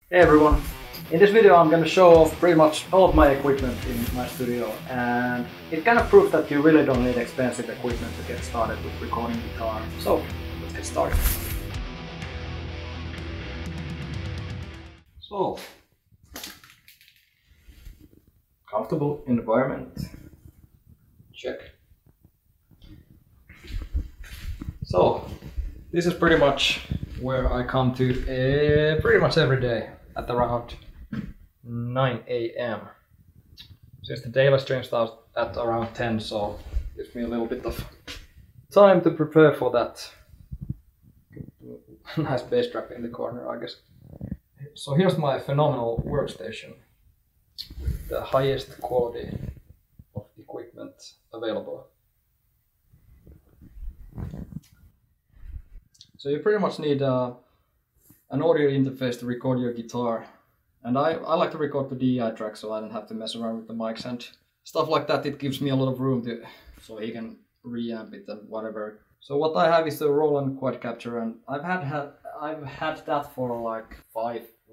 Hey everyone! In this video I'm going to show off pretty much all of my equipment in my studio, and it kind of proves that you really don't need expensive equipment to get started with recording guitar. So let's get started. So, comfortable environment, check. So this is pretty much where I come to pretty much every day at around 9 AM. Since the daily stream starts at around 10, so it gives me a little bit of time to prepare for that. Nice bass trap in the corner, I guess. So here's my phenomenal workstation with the highest quality of equipment available. So you pretty much need an audio interface to record your guitar, and I like to record the DI track so I don't have to mess around with the mics and stuff like that. It gives me a lot of room to, so he can reamp it and whatever. So what I have is the Roland quad capture, and I've had that for like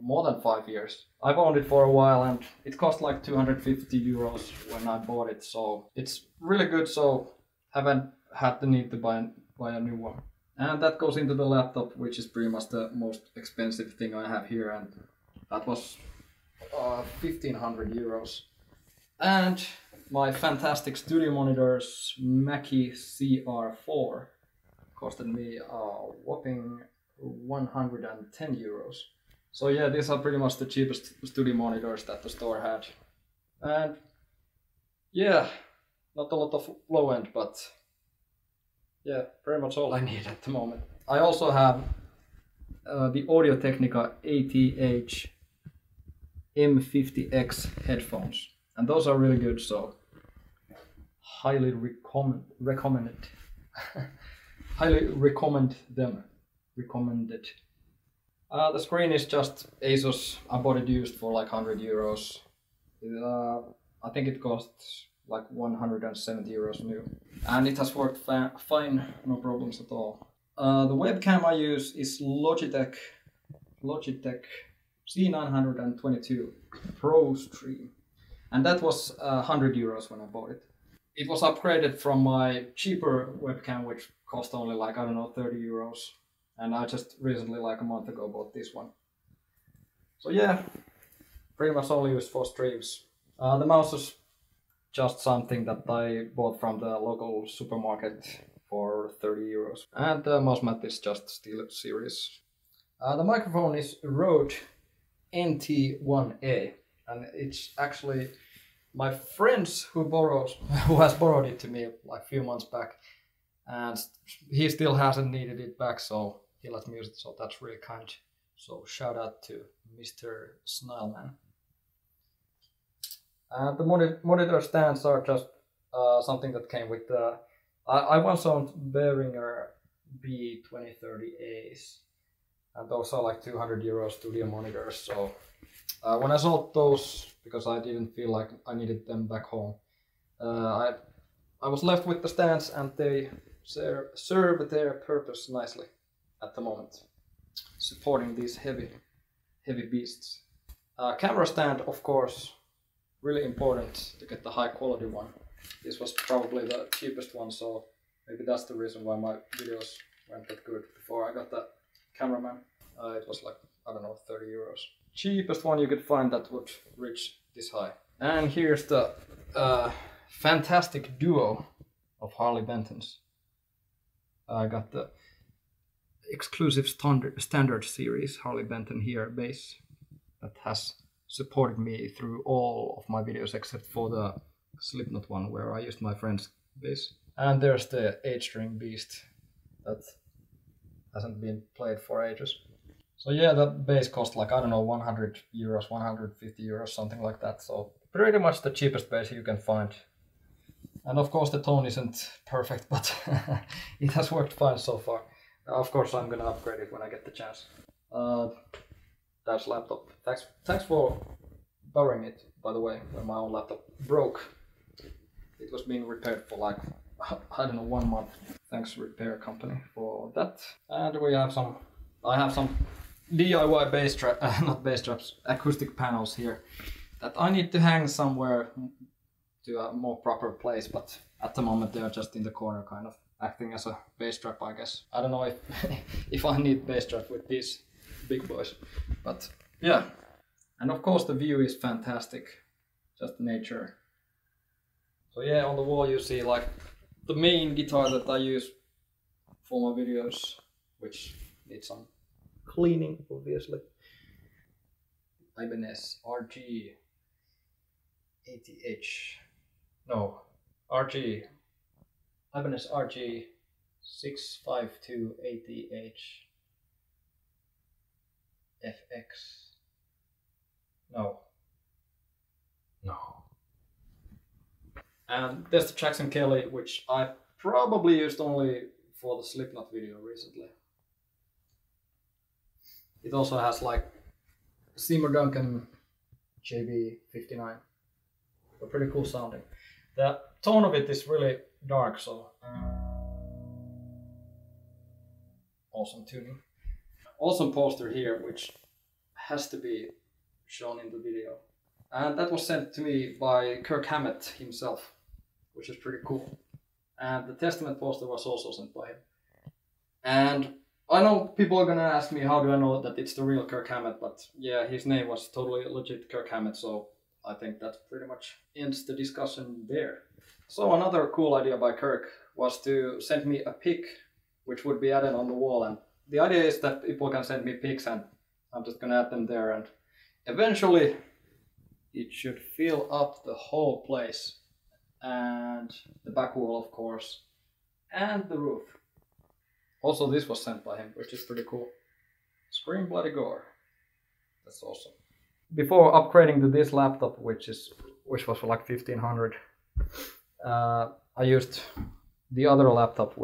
more than 5 years. I've owned it for a while and it cost like 250 euros when I bought it, so it's really good, so haven't had the need to buy a new one. And that goes into the laptop, which is pretty much the most expensive thing I have here, and that was 1500 euros. And my fantastic studio monitors, Mackie CR4, costed me a whopping 110 euros. So yeah, these are pretty much the cheapest studio monitors that the store had. And yeah, not a lot of low end, but yeah, pretty much all I need at the moment. I also have the Audio-Technica ATH M50X headphones, and those are really good, so highly recommended. Highly recommend them. Recommended. The screen is just Asus. I bought it used for like 100 euros. I think it costs like 170 euros new, and it has worked fine, no problems at all. The webcam I use is Logitech C922 Pro Stream, and that was 100 euros when I bought it. It was upgraded from my cheaper webcam, which cost only like, I don't know, 30 euros, and I just recently, like a month ago, bought this one. So yeah, pretty much only used for streams. The mouse is just something that I bought from the local supermarket for 30 euros. And the mouse mat is just Steel Series. The microphone is Rode NT1A, and it's actually my friend's who has borrowed it to me like a few months back, and he still hasn't needed it back, so he let me use it, so that's really kind. So shout out to Mr. Snileman. The monitor stands are just something that came with the... I once owned Behringer B2030As, and those are like 200 euro studio monitors. So when I sold those, because I didn't feel like I needed them back home, I was left with the stands, and they serve their purpose nicely at the moment, supporting these heavy beasts. Camera stand, of course, really important to get the high quality one. This was probably the cheapest one, so maybe that's the reason why my videos weren't that good before I got that cameraman. It was like, I don't know, 30 euros. Cheapest one you could find that would reach this high. And here's the fantastic duo of Harley Bentons. I got the exclusive standard series Harley Benton here bass that has supported me through all of my videos except for the Slipknot one where I used my friend's bass. And there's the 8-string beast that hasn't been played for ages. So yeah, the bass cost like, I don't know, 100 euros, 150 euros, something like that. So pretty much the cheapest bass you can find. And of course the tone isn't perfect, but it has worked fine so far. Of course I'm gonna upgrade it when I get the chance. That's laptop. Thanks for borrowing it, by the way, when my own laptop broke. It was being repaired for like, I don't know, 1 month. Thanks repair company for that. And we have I have some DIY bass trap, not bass traps, acoustic panels here that I need to hang somewhere to a more proper place, but at the moment they are just in the corner, kind of acting as a bass trap, I guess. I don't know if if I need bass trap with these big boys, but yeah. And of course the view is fantastic, just nature. So yeah, on the wall you see like the main guitar that I use for my videos, which needs some cleaning, obviously. Ibanez RG 80H. No, RG. Ibanez RG 65280H FX. No. And there's the Jackson Kelly, which I probably used only for the Slipknot video recently. It also has like Seymour Duncan JB59. But pretty cool sounding. The tone of it is really dark, so awesome tuning. Awesome poster here, which has to be shown in the video. And that was sent to me by Kirk Hammet himself, which is pretty cool. And the Testament poster was also sent by him. And I know people are gonna ask me how do I know that it's the real Kirk Hammet, but yeah, his name was totally legit Kirk Hammet, so I think that pretty much ends the discussion there. So another cool idea by Kirk was to send me a pic, which would be added on the wall. And the idea is that people can send me pics and I'm just gonna add them there, and eventually it should fill up the whole place. And the back wall, of course, and the roof. Also, this was sent by him, which is pretty cool. Scream Bloody Gore. That's awesome. Before upgrading to this laptop, which was for like 1500, I used the other laptop,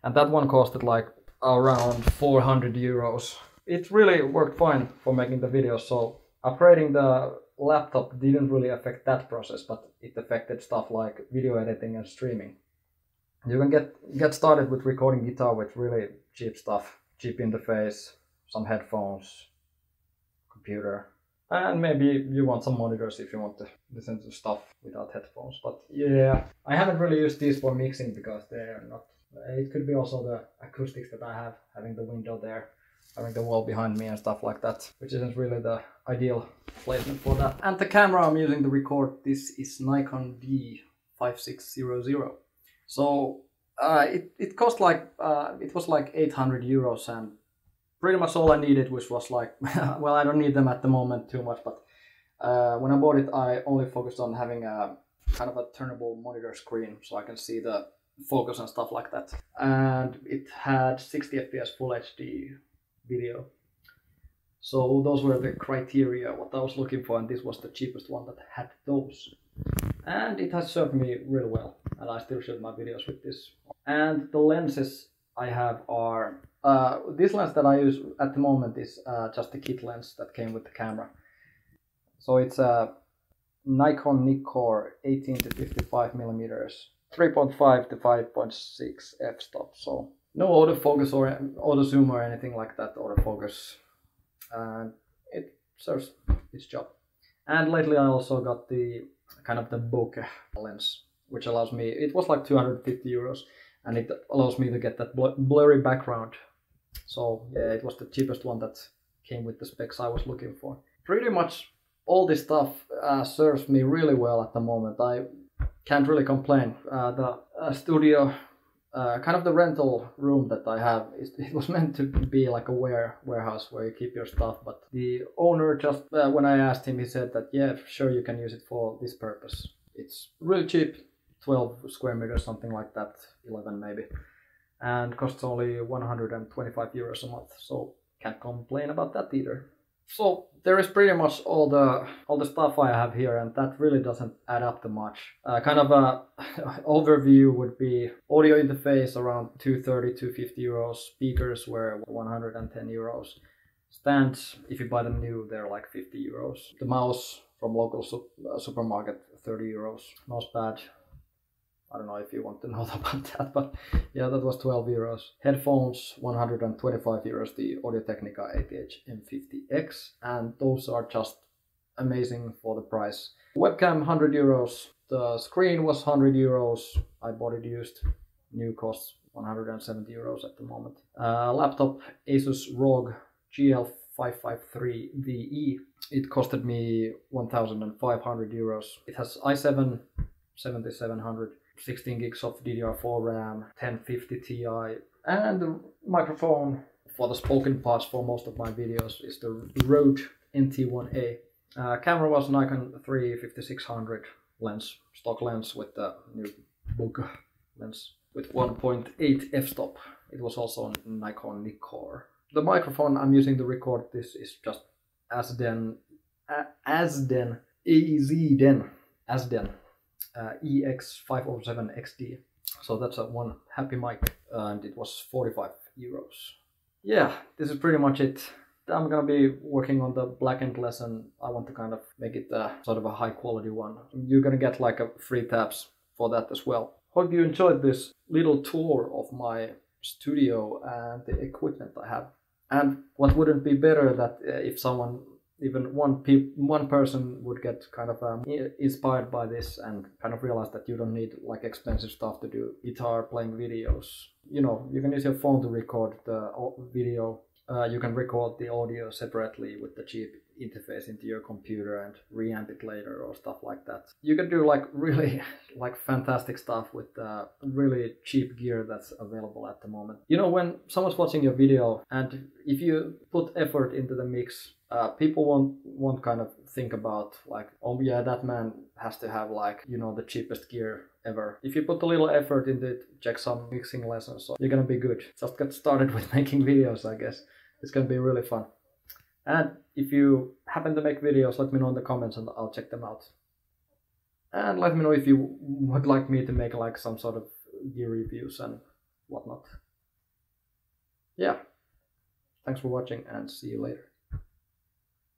and that one costed like around 400 euros. It really worked fine for making the videos, so upgrading the laptop didn't really affect that process, but it affected stuff like video editing and streaming. You can get started with recording guitar with really cheap stuff, cheap interface, some headphones, computer, and maybe you want some monitors if you want to listen to stuff without headphones. But yeah, I haven't really used these for mixing because they're not. It could be also the acoustics that I have, having the window there, having the wall behind me and stuff like that, which isn't really the ideal placement for that. And the camera I'm using to record this is Nikon D5600. So it cost like it was like 800 euros, and pretty much all I needed, which was like well, I don't need them at the moment too much, but when I bought it I only focused on having a kind of a turnable monitor screen so I can see the focus and stuff like that. And it had 60 FPS full HD video. So those were the criteria what I was looking for, and this was the cheapest one that had those. And it has served me really well, and I still shoot my videos with this. And the lenses I have are this lens that I use at the moment is just the kit lens that came with the camera. So it's a Nikon Nikkor 18 to 55 millimeters, 3.5 to 5.6 f-stop. So no autofocus or auto zoom or anything like that, autofocus, and it serves its job. And lately I also got the kind of the bokeh lens, which allows me, it was like 250 euros, and it allows me to get that blurry background. So yeah, it was the cheapest one that came with the specs I was looking for. Pretty much all this stuff serves me really well at the moment. I can't really complain. The studio, kind of the rental room that I have, it was meant to be like a warehouse where you keep your stuff, but the owner just, when I asked him, he said that yeah, sure, you can use it for this purpose. It's really cheap, 12 square meters, something like that, 11 maybe, and costs only 125 euros a month, so can't complain about that either. So there is pretty much all the stuff I have here, and that really doesn't add up to much. Kind of a overview would be audio interface around 250 euros, speakers were 110 euros, stands, if you buy them new, they're like 50 euros. The mouse from local supermarket, 30 euros, mouse pad, I don't know if you want to know about that, but yeah, that was 12 euros. Headphones, 125 euros, the Audio-Technica ATH M50X, and those are just amazing for the price. Webcam, 100 euros. The screen was 100 euros. I bought it used. New costs 170 euros at the moment. Laptop, Asus ROG GL553VE. It costed me 1,500 euros. It has i7 7700, 16 gigs of DDR4 RAM, 1050 Ti, and the microphone for the spoken parts for most of my videos is the Rode NT1A. Camera was Nikon 35600 lens, stock lens with the new bug lens with 1.8 f-stop. It was also Nikon Nikkor. The microphone I'm using to record this is just Azden EX-507XD. So that's a one happy mic, and it was 45 euros. Yeah, this is pretty much it. I'm gonna be working on the Blackened lesson. I want to kind of make it sort of a high quality one. You're gonna get like a free tabs for that as well. Hope you enjoyed this little tour of my studio and the equipment I have. And what wouldn't be better that if someone, even one person would get kind of inspired by this and kind of realize that you don't need like expensive stuff to do guitar playing videos. You know, you can use your phone to record the video. You can record the audio separately with the cheap interface into your computer and reamp it later or stuff like that. You can do like really like fantastic stuff with really cheap gear that's available at the moment. You know, when someone's watching your video and if you put effort into the mix, people won't kind of think about like, oh yeah, that man has to have like, you know, the cheapest gear ever. If you put a little effort into it, check some mixing lessons, so you're gonna be good. Just get started with making videos, I guess. It's gonna be really fun. And if you happen to make videos, let me know in the comments and I'll check them out. And let me know if you would like me to make like some sort of gear reviews and whatnot. Yeah. Thanks for watching and see you later.